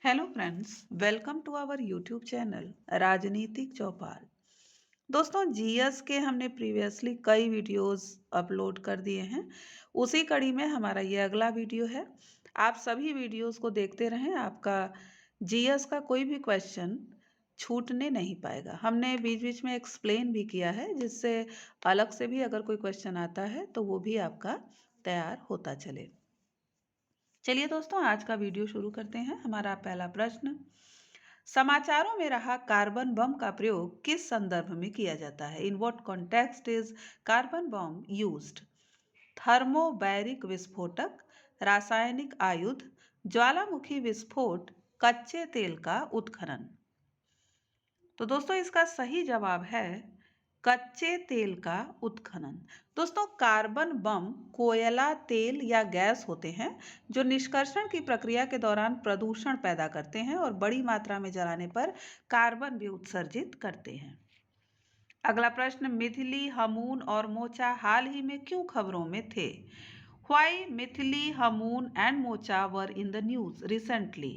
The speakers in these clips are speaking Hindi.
Hello friends, welcome to our YouTube channel Rajneetik Chaupal. दोस्तों, जीएस के हमने प्रीवियसली कई वीडियोस अपलोड कर दिए हैं। उसी कड़ी में हमारा ये अगला वीडियो है। आप सभी वीडियोस को देखते रहें, आपका जीएस का कोई भी क्वेश्चन छूटने नहीं पाएगा। हमने बीच बीच में एक्सप्लेन भी किया है, जिससे अलग से भी अगर कोई क्वेश्चन आता है तो वो भी आपका तैयार होता चले। चलिए दोस्तों, आज का वीडियो शुरू करते हैं। हमारा पहला प्रश्न, समाचारों में रहा कार्बन बम का प्रयोग किस संदर्भ में किया जाता है? In what context is carbon bomb used? Thermobaric विस्फोटक, रासायनिक आयुध, ज्वालामुखी विस्फोट, कच्चे तेल का उत्खनन। तो दोस्तों, इसका सही जवाब है कच्चे तेल का उत्खनन। दोस्तों, कार्बन बम कोयला, तेल या गैस होते हैं जो निष्कर्षण की प्रक्रिया के दौरान प्रदूषण पैदा करते हैं और बड़ी मात्रा में जलाने पर कार्बन भी उत्सर्जित करते हैं। अगला प्रश्न, मिथिली, हमून और मोचा हाल ही में क्यों खबरों में थे? Why Mithili, Hamoon and Mocha were in the news recently?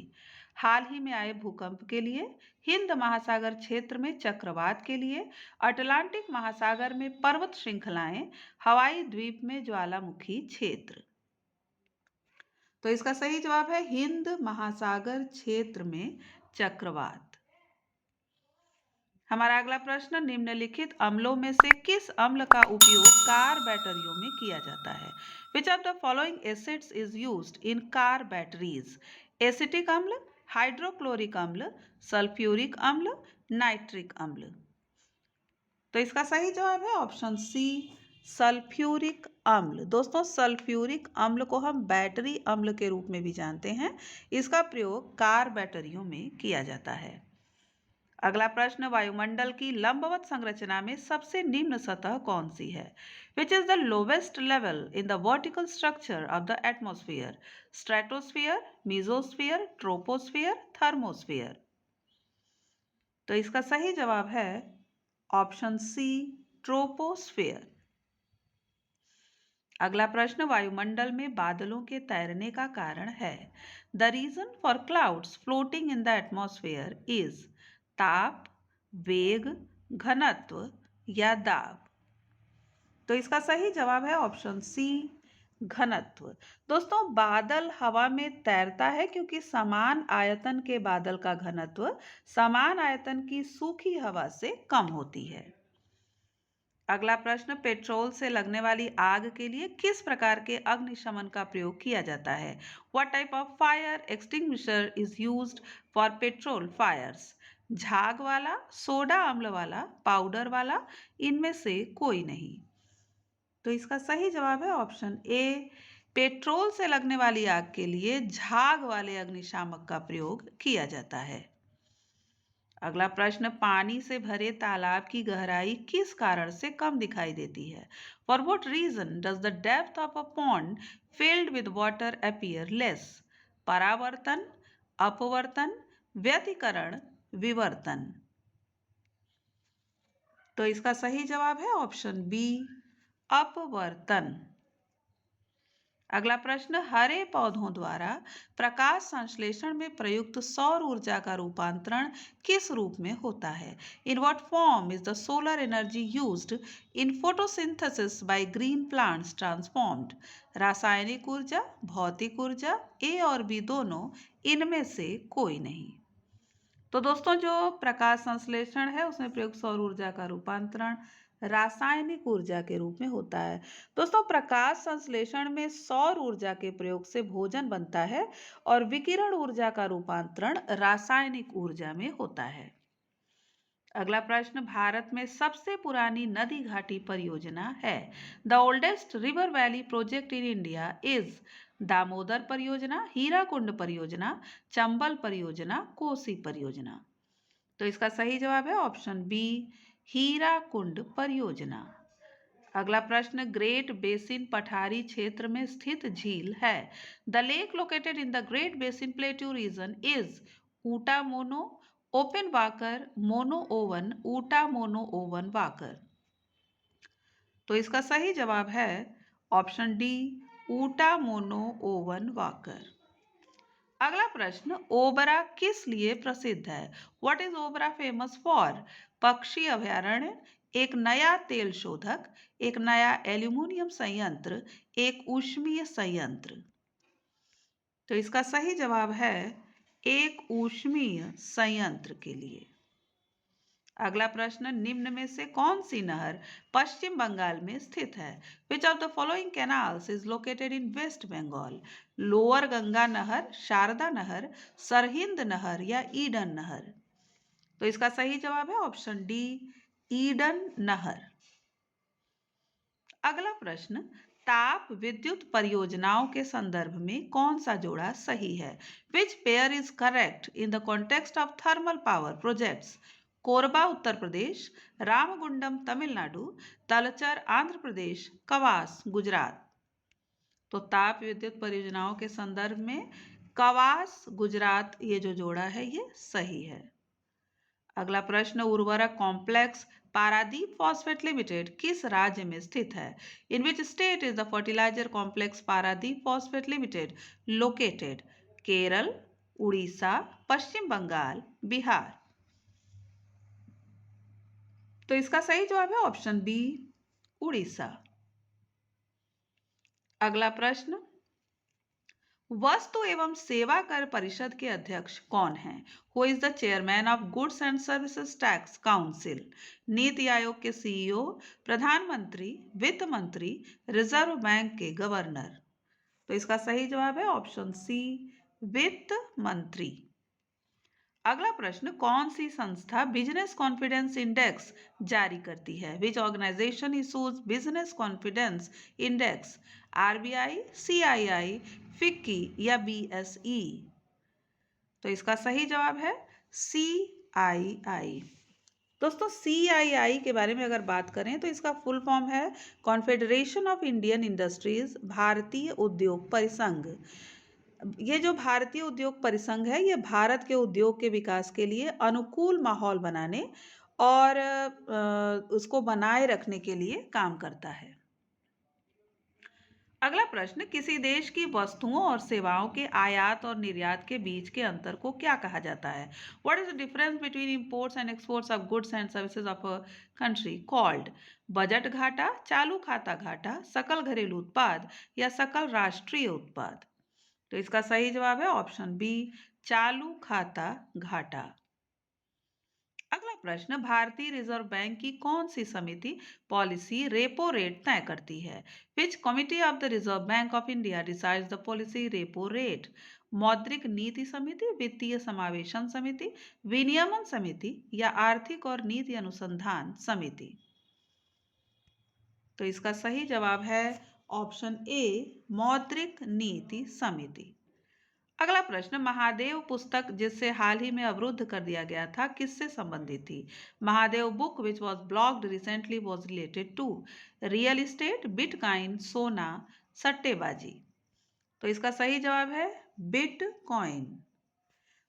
हाल ही में आए भूकंप के लिए, हिंद महासागर क्षेत्र में चक्रवात के लिए, अटलांटिक महासागर में पर्वत श्रृंखलाएं, हवाई द्वीप में ज्वालामुखी क्षेत्र। तो इसका सही जवाब है हिंद महासागर क्षेत्र में चक्रवात। हमारा अगला प्रश्न, निम्नलिखित अम्लों में से किस अम्ल का उपयोग कार बैटरियों में किया जाता है? Which of the following acids is used in car batteries? Acetic अम्ल, हाइड्रोक्लोरिक अम्ल, सल्फ्यूरिक अम्ल, नाइट्रिक अम्ल। तो इसका सही जवाब है ऑप्शन सी, सल्फ्यूरिक अम्ल। दोस्तों, सल्फ्यूरिक अम्ल को हम बैटरी अम्ल के रूप में भी जानते हैं। इसका प्रयोग कार बैटरियों में किया जाता है। अगला प्रश्न, वायुमंडल की लंबवत संरचना में सबसे निम्न सतह कौन सी है? Which is the lowest level in the vertical structure of the atmosphere? Stratosphere, mesosphere, troposphere, thermosphere. तो इसका सही जवाब है ऑप्शन सी, ट्रोपोस्फियर। अगला प्रश्न, वायुमंडल में बादलों के तैरने का कारण है? The reason for clouds floating in the atmosphere is ताप, वेग, घनत्व या दाब। तो इसका सही जवाब है ऑप्शन सी, घनत्व। दोस्तों, बादल हवा में तैरता है क्योंकि समान आयतन के बादल का घनत्व समान आयतन की सूखी हवा से कम होती है। अगला प्रश्न, पेट्रोल से लगने वाली आग के लिए किस प्रकार के अग्निशमन का प्रयोग किया जाता है? What type of fire extinguisher is used for petrol fires? झाग वाला, सोडा अम्ल वाला, पाउडर वाला, इनमें से कोई नहीं। तो इसका सही जवाब है ऑप्शन ए, पेट्रोल से लगने वाली आग के लिए झाग वाले अग्निशामक का प्रयोग किया जाता है। अगला प्रश्न, पानी से भरे तालाब की गहराई किस कारण से कम दिखाई देती है? For what reason does the depth of a pond filled with water appear less? परावर्तन, अपवर्तन, व्यतिकरण, विवर्तन। तो इसका सही जवाब है ऑप्शन बी, अपवर्तन। अगला प्रश्न, हरे पौधों द्वारा प्रकाश संश्लेषण में प्रयुक्त सौर ऊर्जा का रूपांतरण किस रूप में होता है? In what form is the solar energy used in photosynthesis by green plants transformed? रासायनिक ऊर्जा, भौतिक ऊर्जा, ए और बी दोनों, इनमें से कोई नहीं। तो दोस्तों, जो प्रकाश संश्लेषण है उसमें प्रयुक्त सौर ऊर्जा का रूपांतरण रासायनिक ऊर्जा के रूप में होता है। दोस्तों, प्रकाश संश्लेषण में सौर ऊर्जा के प्रयोग से भोजन बनता है और विकिरण ऊर्जा का रूपांतरण रासायनिक ऊर्जा में होता है। अगला प्रश्न, भारत में सबसे पुरानी नदी घाटी परियोजना है? The oldest river valley project in India is Damodar परियोजना, हीराकुंड परियोजना, चंबल परियोजना, कोसी परियोजना। तो इसका सही जवाब है ऑप्शन बी, हीराकुंड परियोजना। अगला प्रश्न, ग्रेट बेसिन पठारी क्षेत्र में स्थित झील है? The lake located in the great basin plateau region is ऊटा mono, open walker, mono oven, ऊटा mono oven walker. तो इसका सही जवाब है option D, ऊटा mono oven walker. अगला प्रश्न, ओबरा किस लिए प्रसिद्ध है? What is Obra famous for? पक्षी अभयारण्य, एक नया तेल शोधक, एक नया एल्यूमिनियम संयंत्र, एक ऊष्मीय संयंत्र। तो इसका सही जवाब है एक ऊष्मीय संयंत्र के लिए। अगला प्रश्न, निम्न में से कौन सी नहर पश्चिम बंगाल में स्थित है? Which of the following canals is located in west Bengal? Lower Ganga नहर, शारदा नहर, सरहिंद नहर या ईडन नहर? तो इसका सही जवाब है ऑप्शन डी, ईडन नहर। अगला प्रश्न, ताप विद्युत परियोजनाओं के संदर्भ में कौन सा जोड़ा सही है? Which pair is correct in the context of thermal power projects? Korba Uttar Pradesh, Ramagundam Tamil Nadu, Talcher Andhra Pradesh, Kawas Gujarat. तो ताप विद्युत परियोजनाओं के संदर्भ में कवास गुजरात ये जो जोड़ा है ये सही है। अगला प्रश्न, उर्वरक कॉम्प्लेक्स पारादीप फॉस्फेट लिमिटेड किस राज्य में स्थित है? In which state is the fertiliser complex Paradeep phosphate limited located? Kerala, Orissa, Paschim Bengal, Bihar. तो इसका सही जवाब है ऑप्शन बी, उड़ीसा। अगला प्रश्न, वस्तु एवं सेवा कर परिषद के अध्यक्ष कौन हैं? Who is the chairman of goods and services tax council? NITI Aayog के सीईओ, प्रधानमंत्री, वित्त मंत्री, रिजर्व बैंक के गवर्नर? तो इसका सही जवाब है ऑप्शन सी, वित्त मंत्री। अगला प्रश्न, कौन सी संस्था बिजनेस कॉन्फिडेंस इंडेक्स जारी करती है? Which organisation issues business confidence index? RBI, CII, FICCI या बीएसई? तो इसका सही जवाब है सीआईआई। दोस्तों, सीआईआई के बारे में अगर बात करें तो इसका फुल फॉर्म है कॉन्फेडरेशन ऑफ इंडियन इंडस्ट्रीज, भारतीय उद्योग परिसंघ। ये जो भारतीय उद्योग परिसंघ है ये भारत के उद्योग के विकास के लिए अनुकूल माहौल बनाने और उसको बनाए रखने के लिए काम करता है। अगला प्रश्न, किसी देश की वस्तुओं और सेवाओं के आयात और निर्यात के बीच के अंतर को क्या कहा जाता है? What is the difference between imports and exports of goods and services of a country called? Budget घाटा, चालू खाता घाटा, सकल घरेलू उत्पाद या सकल राष्ट्रीय उत्पाद? तो इसका सही जवाब है ऑप्शन बी, चालू खाता घाटा। अगला प्रश्न, भारतीय रिजर्व बैंक की कौन सी समिति पॉलिसी रेपो रेट तय करती है? विच committee of the reserve bank of India decides the policy repo rate? मौद्रिक नीति समिति, वित्तीय समावेशन समिति, विनियमन समिति या आर्थिक और नीति अनुसंधान समिति? तो इसका सही जवाब है ऑप्शन ए, मौद्रिक नीति समिति। अगला प्रश्न, महादेव पुस्तक जिससे हाल ही में अवरुद्ध कर दिया गया था किससे संबंधित थी? Mahadev book which was blocked recently was related to? Real estate, bitcoin, सोना, सट्टेबाजी? तो इसका सही जवाब है बिटकॉइन।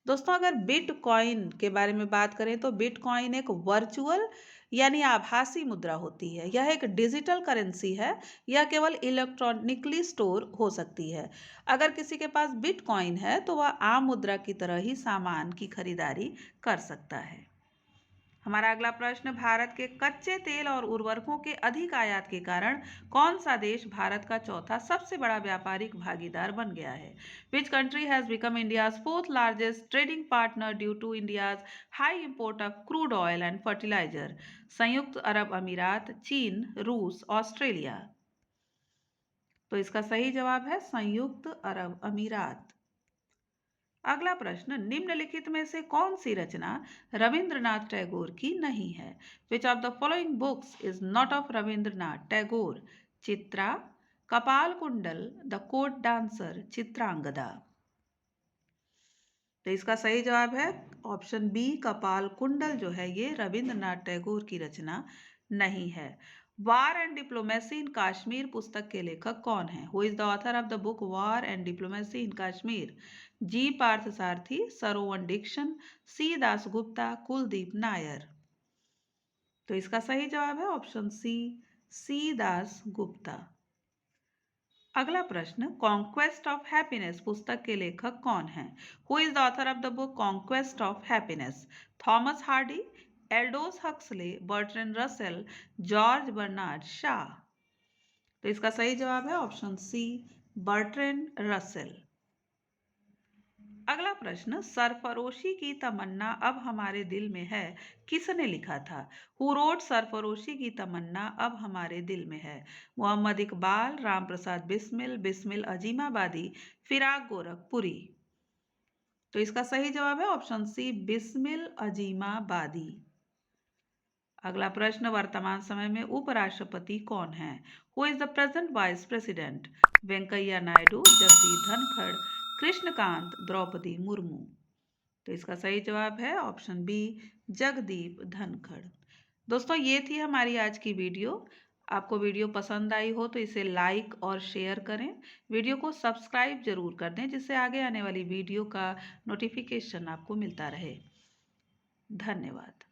दोस्तों, अगर बिटकॉइन के बारे में बात करें तो बिटकॉइन एक वर्चुअल यानी आभासी मुद्रा होती है। यह एक डिजिटल करेंसी है। यह केवल इलेक्ट्रॉनिकली स्टोर हो सकती है। अगर किसी के पास बिटकॉइन है तो वह आम मुद्रा की तरह ही सामान की खरीदारी कर सकता है। हमारा अगला प्रश्न, भारत के कच्चे तेल और उर्वरकों के अधिक आयात के कारण कौन सा देश भारत का चौथा सबसे बड़ा व्यापारिक भागीदार बन गया है? Which country has become India's fourth largest trading partner due to India's high import of crude oil and fertilizer? संयुक्त अरब अमीरात, चीन, रूस, ऑस्ट्रेलिया? तो इसका सही जवाब है संयुक्त अरब अमीरात। अगला प्रश्न, निम्नलिखित में से कौन सी रचना रविंद्रनाथ टैगोर की नहीं है? Which of the following books is not of Rabindranath Tagore? Chitra, कपाल कुंडल, द कोर्ट डांसर, चित्रांगदा? तो इसका सही जवाब है ऑप्शन बी, कपाल कुंडल जो है ये रविंद्रनाथ टैगोर की रचना नहीं है। War and diplomacy in Kashmir पुस्तक के लेखक कौन है? Who is the author of the book war and diplomacy in Kashmir? G Parthasarathy, sir Owen Dixon, C Dasgupta, Kuldip Nayar? तो इसका सही जवाब है ऑप्शन सी, सी दास गुप्ता। अगला प्रश्न, कॉन्क्वेस्ट ऑफ हैप्पीनेस पुस्तक के लेखक कौन हैं? Who is the author of the book Conquest of Happiness? Thomas Hardy, Aldous Huxley, Bertrand Russell, George Bernard Shaw. तो इसका सही जवाब है ऑप्शन सी, बर्ट्रैंड रसेल। अगला प्रश्न, सरफरोशी की तमन्ना अब हमारे दिल में है किसने लिखा था? हु रोट सरफरोशी की तमन्ना अब हमारे दिल में है? मोहम्मद इकबाल, राम प्रसाद बिस्मिल, बिस्मिल अजीमाबादी, फिराक गोरखपुरी। तो इसका सही जवाब है ऑप्शन सी, बिस्मिल अजीमाबादी। अगला प्रश्न, वर्तमान समय में उपराष्ट्रपति कौन है? Who is the present vice president? Venkaiah Naidu, Jagdeep Dhankhar, Krishan Kant, Draupadi Murmu. तो इसका सही जवाब है ऑप्शन बी, जगदीप धनखड़। दोस्तों, ये थी हमारी आज की वीडियो। आपको वीडियो पसंद आई हो तो इसे लाइक और शेयर करें। वीडियो को सब्सक्राइब जरूर कर दें जिससे आगे आने वाली वीडियो का नोटिफिकेशन आपको मिलता रहे। धन्यवाद।